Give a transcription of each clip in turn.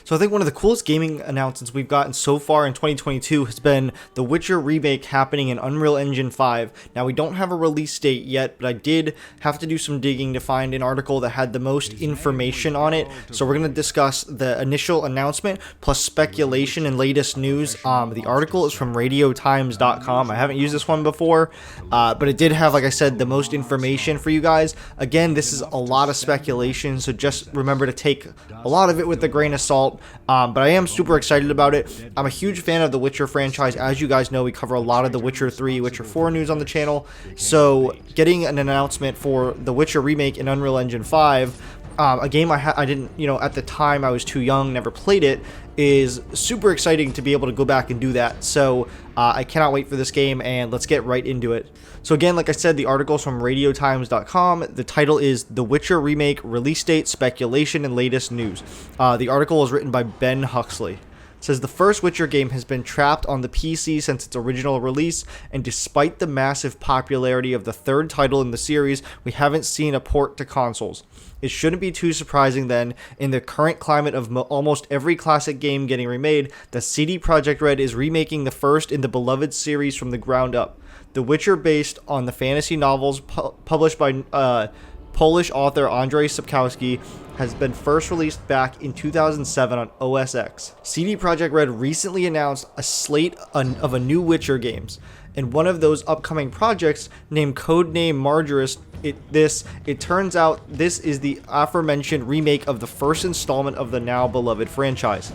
So I think one of the coolest gaming announcements we've gotten so far in 2022 has been the Witcher Remake happening in Unreal Engine 5. Now we don't have a release date yet, but I did have to do some digging to find an article that had the most information on it. So we're going to discuss the initial announcement plus speculation and latest news. The article is from radiotimes.com. I haven't used this one before, but it did have, like I said, the most information for you guys. Again, this is a lot of speculation, so just remember to take a lot of it with a grain of salt. But I am super excited about it. I'm a huge fan of the Witcher franchise. As you guys know, we cover a lot of the Witcher 3, Witcher 4 news on the channel. So getting an announcement for the Witcher remake in Unreal Engine 5, a game I didn't, at the time I was too young, never played it, is super exciting to be able to go back and do that. So I cannot wait for this game, and let's get right into it. So again, like I said, the article's from radiotimes.com. The title is The Witcher Remake Release Date, Speculation, and Latest News. The article is written by Ben Huxley. It says the first Witcher game has been trapped on the PC since its original release, and despite the massive popularity of the third title in the series, we haven't seen a port to consoles. It shouldn't be too surprising then, in the current climate of almost every classic game getting remade, that CD Projekt Red is remaking the first in the beloved series from the ground up. The Witcher, based on the fantasy novels published by Polish author Andrzej Sapkowski, has been first released back in 2007 on OS X. CD Projekt Red recently announced a slate of a new Witcher games, and one of those upcoming projects, named Codename Margaris, it turns out this is the aforementioned remake of the first installment of the now beloved franchise.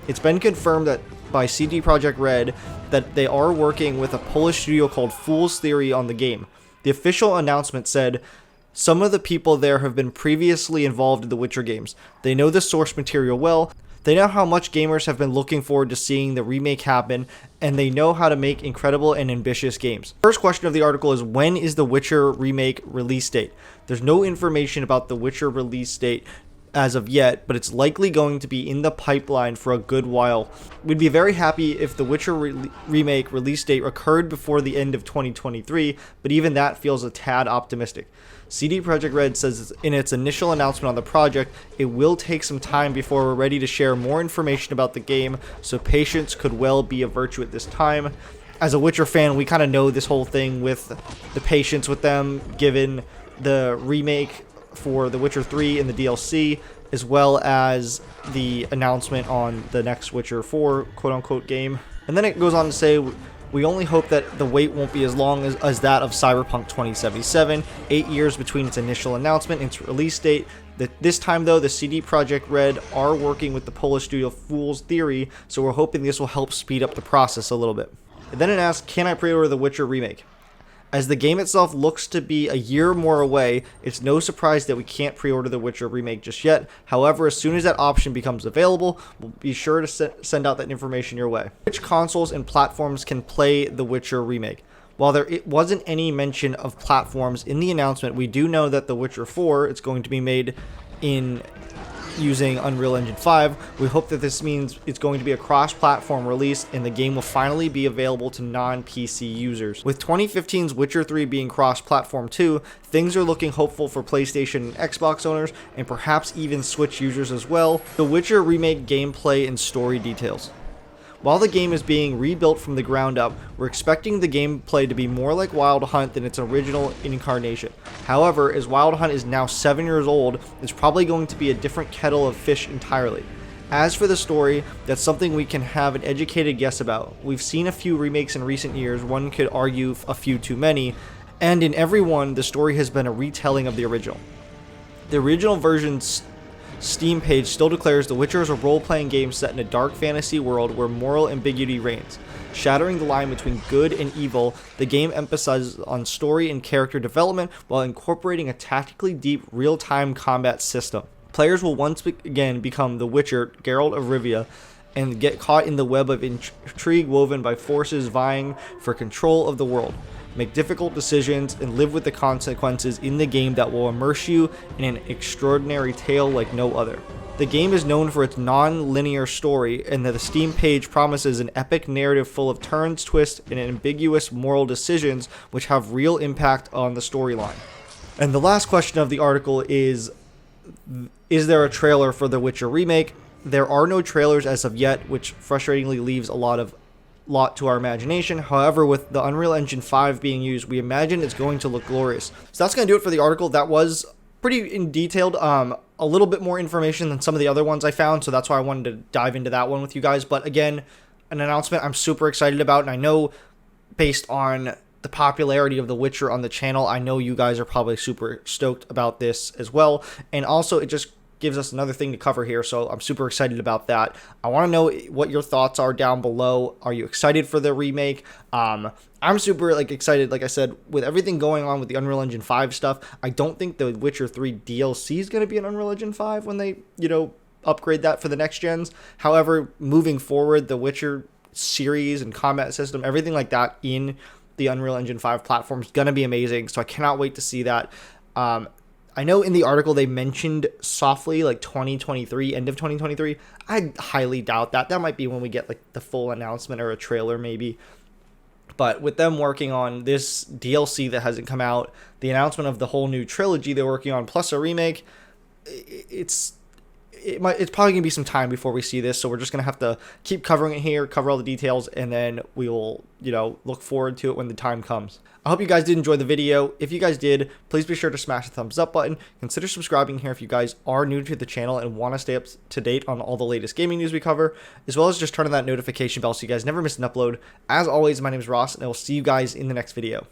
It's been confirmed that by CD Projekt Red that they are working with a Polish studio called Fool's Theory on the game. The official announcement said, "Some of the people there have been previously involved in the Witcher games. They know the source material well. They know how much gamers have been looking forward to seeing the remake happen, and they know how to make incredible and ambitious games." First question of the article is, when is the Witcher remake release date? There's no information about the Witcher release date as of yet, but it's likely going to be in the pipeline for a good while. We'd be very happy if the Witcher remake release date occurred before the end of 2023, but even that feels a tad optimistic. CD Projekt Red says in its initial announcement on the project, it will take some time before we're ready to share more information about the game, so patience could well be a virtue at this time. As a Witcher fan, we kind of know this whole thing with the patience with them, given the remake for The Witcher 3 in the DLC, as well as the announcement on the next Witcher 4 quote-unquote game. And then it goes on to say, we only hope that the wait won't be as long as that of Cyberpunk 2077, 8 years between its initial announcement and its release date. This time, though, the CD Projekt Red are working with the Polish studio Fool's Theory, so we're hoping this will help speed up the process a little bit. And then it asks, can I pre-order the Witcher remake? As the game itself looks to be a year more away, it's no surprise that we can't pre-order the Witcher remake just yet. However, as soon as that option becomes available, we'll be sure to send out that information your way. Which consoles and platforms can play the Witcher remake? While there wasn't any mention of platforms in the announcement, we do know that the Witcher 4 is going to be made using Unreal Engine 5. We hope that this means it's going to be a cross-platform release and the game will finally be available to non-PC users. With 2015's Witcher 3 being cross-platform too, things are looking hopeful for PlayStation and Xbox owners, and perhaps even Switch users as well. The Witcher remake gameplay and story details. While the game is being rebuilt from the ground up, we're expecting the gameplay to be more like Wild Hunt than its original incarnation. However, as Wild Hunt is now 7 years old, it's probably going to be a different kettle of fish entirely. As for the story, that's something we can have an educated guess about. We've seen a few remakes in recent years, one could argue a few too many, and in every one, the story has been a retelling of the original. The original version's Steam page still declares The Witcher is a role-playing game set in a dark fantasy world where moral ambiguity reigns. Shattering the line between good and evil, the game emphasizes on story and character development while incorporating a tactically deep, real-time combat system. Players will once again become the Witcher, Geralt of Rivia, and get caught in the web of intrigue woven by forces vying for control of the world. Make difficult decisions, and live with the consequences in the game that will immerse you in an extraordinary tale like no other. The game is known for its non-linear story, and the Steam page promises an epic narrative full of turns, twists, and ambiguous moral decisions which have real impact on the storyline. And the last question of the article is there a trailer for The Witcher Remake? There are no trailers as of yet, which frustratingly leaves a lot to our imagination. However, with the Unreal Engine 5 being used, we imagine it's going to look glorious. So that's going to do it for the article. That was pretty in detailed, a little bit more information than some of the other ones I found, so that's why I wanted to dive into that one with you guys. But again, an announcement I'm super excited about, and I know based on the popularity of The Witcher on the channel, I know you guys are probably super stoked about this as well, and also it just gives us another thing to cover here, so I'm super excited about that. I want to know what your thoughts are down below. Are you excited for the remake? I'm super excited. Like I said, with everything going on with the Unreal Engine 5 stuff, I don't think the Witcher 3 DLC is going to be an Unreal Engine 5 when they, upgrade that for the next gens. However, moving forward, the Witcher series and combat system, everything like that in the Unreal Engine 5 platform is going to be amazing, so I cannot wait to see that. I know in the article they mentioned softly 2023, end of 2023. I highly doubt that. That might be when we get the full announcement or a trailer maybe. But with them working on this DLC that hasn't come out, the announcement of the whole new trilogy they're working on, plus a remake, it's probably going to be some time before we see this, so we're just going to have to keep covering it here, cover all the details, and then we will, look forward to it when the time comes. I hope you guys did enjoy the video. If you guys did, please be sure to smash the thumbs up button. Consider subscribing here if you guys are new to the channel and want to stay up to date on all the latest gaming news we cover, as well as just turn on that notification bell so you guys never miss an upload. As always, my name is Ross, and I will see you guys in the next video.